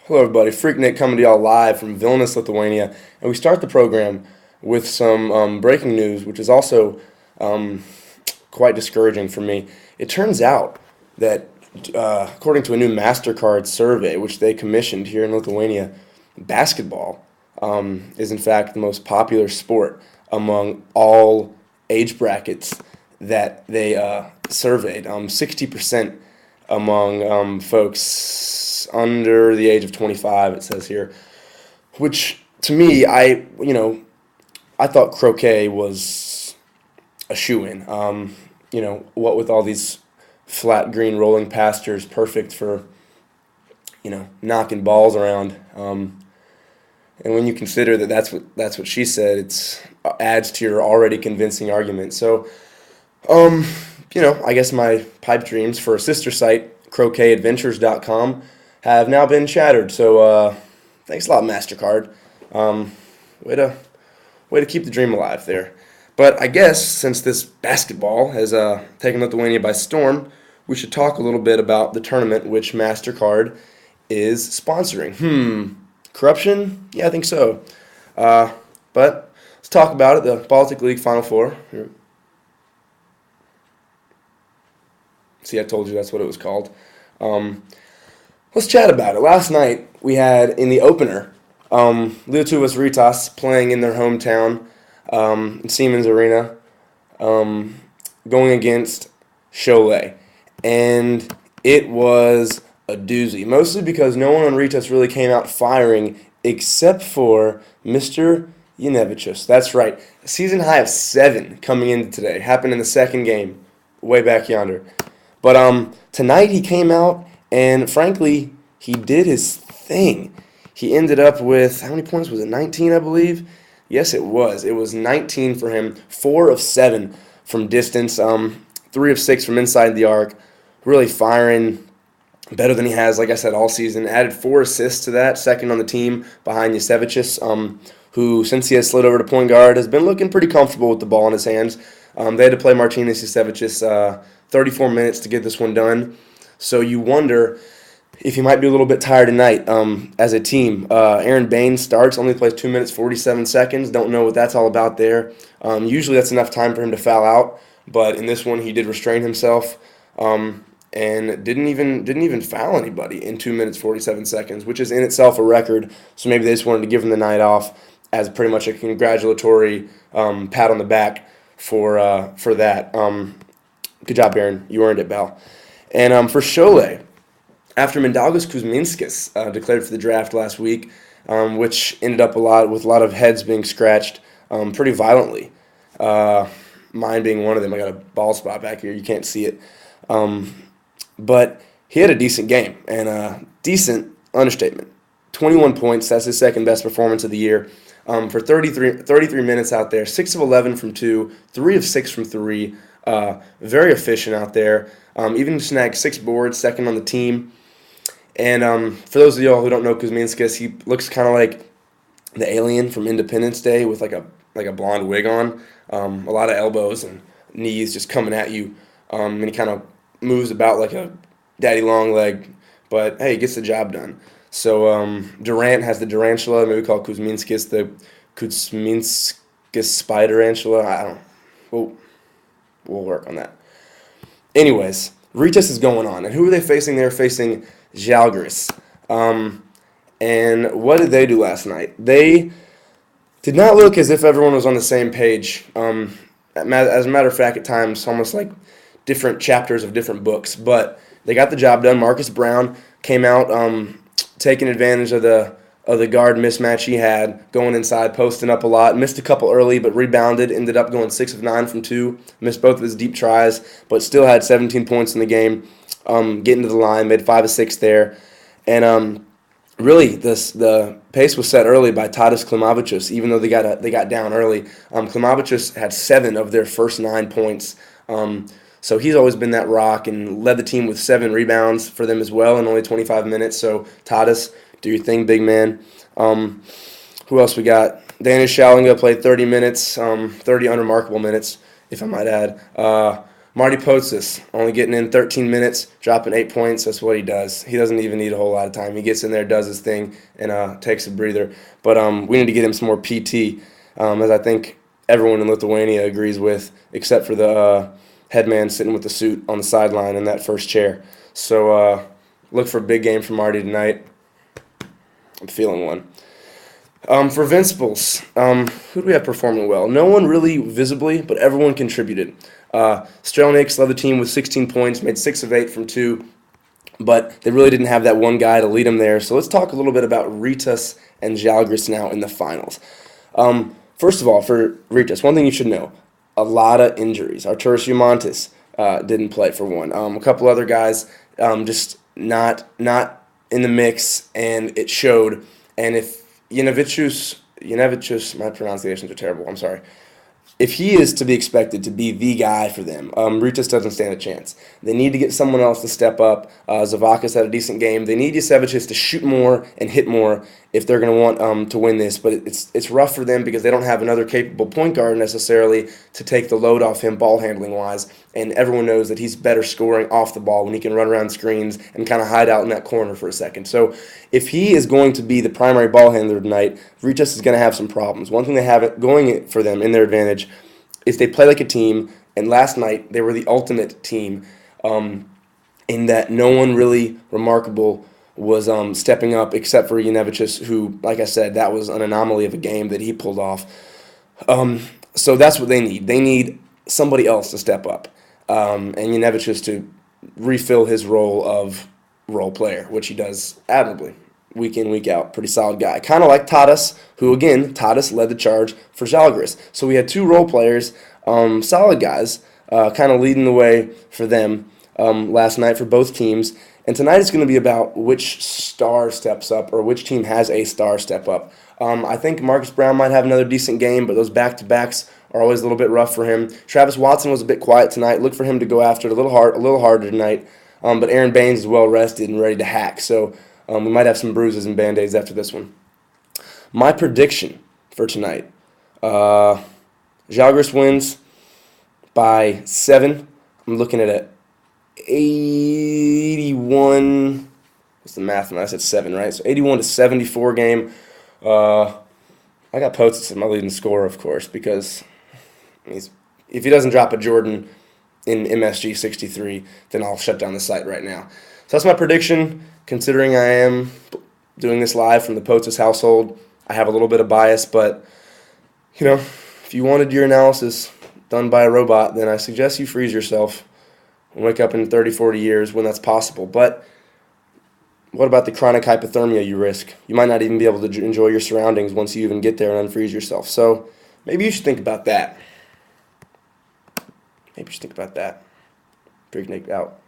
Hello, everybody. Freaknick coming to y'all live from Vilnius, Lithuania. And we start the program with some breaking news, which is also um, quite discouraging for me. It turns out that, according to a new MasterCard survey, which they commissioned here in Lithuania, basketball is, in fact, the most popular sport among all age brackets that they surveyed. 60% among folks under the age of 25, it says here, which to me, I thought croquet was a shoe-in. What with all these flat green rolling pastures, perfect for, knocking balls around. And when you consider that that's what she said, it's adds to your already convincing argument. So, I guess my pipe dreams for a sister site, croquetadventures.com, have now been shattered. So, thanks a lot, MasterCard. Um, way to way to keep the dream alive there. But I guess since this basketball has taken Lithuania by storm, we should talk a little bit about the tournament which MasterCard is sponsoring. Corruption? Yeah, I think so. But let's talk about it. The Baltic League Final Four. See, I told you that's what it was called. Um, let's chat about it. Last night we had in the opener, Lietuvos Rytas playing in their hometown in Siemens Arena, um, going against Cholet, and it was a doozy. Mostly because no one on Rytas really came out firing except for Mr. Yanevicius. That's right, a season high of 7 coming into today. Happened in the second game, way back yonder. But tonight he came out and frankly he did his thing. He ended up with how many points was it? 19, I believe. Yes, it was. It was 19 for him. 4 of 7 from distance. 3 of 6 from inside the arc. Really firing better than he has, like I said, all season. Added 4 assists to that, second on the team behind Jasevicius, who, since he has slid over to point guard, has been looking pretty comfortable with the ball in his hands. They had to play Martinez Jasevicius 34 minutes to get this one done. So you wonder if he might be a little bit tired tonight as a team. Aaron Bain starts, only plays 2 minutes, 47 seconds. Don't know what that's all about there. Usually that's enough time for him to foul out, but in this one he did restrain himself and didn't even foul anybody in 2 minutes, 47 seconds, which is in itself a record. So maybe they just wanted to give him the night off as pretty much a congratulatory pat on the back for that. Good job, Aaron. You earned it, Bal. And for Cholet, after Mindaugas Kuzminskas declared for the draft last week, which ended up with a lot of heads being scratched pretty violently. Mine being one of them. I got a bald spot back here. You can't see it. But he had a decent game, and decent understatement. 21 points. That's his second best performance of the year. For 33 minutes out there, 6 of 11 from 2, 3 of 6 from 3. Very efficient out there. Even snagged 6 boards, second on the team. And for those of y'all who don't know Kuzminskas, he looks kind of like the alien from Independence Day with like a blonde wig on, a lot of elbows and knees just coming at you, and he kind of moves about like a daddy long leg, but hey, he gets the job done. So Durant has the Durantula, maybe we call Kuzminskas the Kuzminskas Spiderantula. I don't. We'll work on that. Anyways, Ritas is going on, and who are they facing? They're facing Žalgiris. And what did they do last night? They did not look as if everyone was on the same page. As a matter of fact, at times, almost like different chapters of different books. But they got the job done. Marcus Brown came out taking advantage of the guard mismatch he had, going inside, posting up a lot. Missed a couple early, but rebounded. Ended up going 6 of 9 from 2. Missed both of his deep tries, but still had 17 points in the game. Getting to the line, made 5 of 6 there. And really, the pace was set early by Tadas Klimavicius, even though they got down early. Klimavicius had 7 of their first 9 points. So he's always been that rock and led the team with 7 rebounds for them as well in only 25 minutes. So Tadas, do your thing, big man. Who else we got? Danish Shalinga played 30 minutes, 30 unremarkable minutes, if I might add. Marty Pocius, only getting in 13 minutes, dropping 8 points. That's what he does. He doesn't even need a whole lot of time. He gets in there, does his thing, and takes a breather. But we need to get him some more PT, as I think everyone in Lithuania agrees with, except for the headman sitting with the suit on the sideline in that first chair. So look for a big game from Marty tonight. I'm feeling one. For Invincibles, who do we have performing well? No one really visibly, but everyone contributed. Strelnieks led the team with 16 points, made 6 of 8 from 2, but they really didn't have that one guy to lead them there. So let's talk a little bit about Ritas and Žalgiris now in the finals. First of all, for Ritas, one thing you should know, a lot of injuries. Arturas Jumantis didn't play for one. A couple other guys just not in the mix, and it showed. And if Janevicius, my pronunciations are terrible, I'm sorry. If he is to be expected to be the guy for them, Ritas doesn't stand a chance. They need to get someone else to step up. Zavakis had a decent game. They need Jasevicius to shoot more and hit more if they're going to want to win this. But it's rough for them because they don't have another capable point guard necessarily to take the load off him ball handling wise. And everyone knows that he's better scoring off the ball when he can run around screens and kind of hide out in that corner for a second. So if he is going to be the primary ball handler tonight, Ritas is going to have some problems. One thing they have going for them in their advantage is they play like a team, and last night they were the ultimate team in that no one really remarkable was stepping up except for Janevicius, who, like I said, that was an anomaly of a game that he pulled off. So that's what they need. They need somebody else to step up, and Janevicius to refill his role of role player, which he does admirably. Week in, week out, pretty solid guy. Kind of like Tadas, who, again, Tadas led the charge for Žalgiris. So we had 2 role players, solid guys, kind of leading the way for them last night for both teams. And tonight it's going to be about which star steps up or which team has a star step up. I think Marcus Brown might have another decent game, but those back-to-backs are always a little bit rough for him. Travis Watson was a bit quiet tonight. Look for him to go after it a little harder tonight. But Aaron Baines is well rested and ready to hack. So we might have some bruises and Band-Aids after this one. My prediction for tonight, Žalgiris wins by 7. I'm looking at a 81, what's the math? I said 7, right? So 81-74 game. I got Pocius as my leading scorer, of course, because if he doesn't drop a Jordan in MSG 63, then I'll shut down the site right now. So that's my prediction. Considering I am doing this live from the Pocius household, I have a little bit of bias, but, if you wanted your analysis done by a robot, then I suggest you freeze yourself and wake up in 30, 40 years when that's possible. But what about the chronic hypothermia you risk? You might not even be able to enjoy your surroundings once you even get there and unfreeze yourself. So maybe you should think about that. Freaknick out.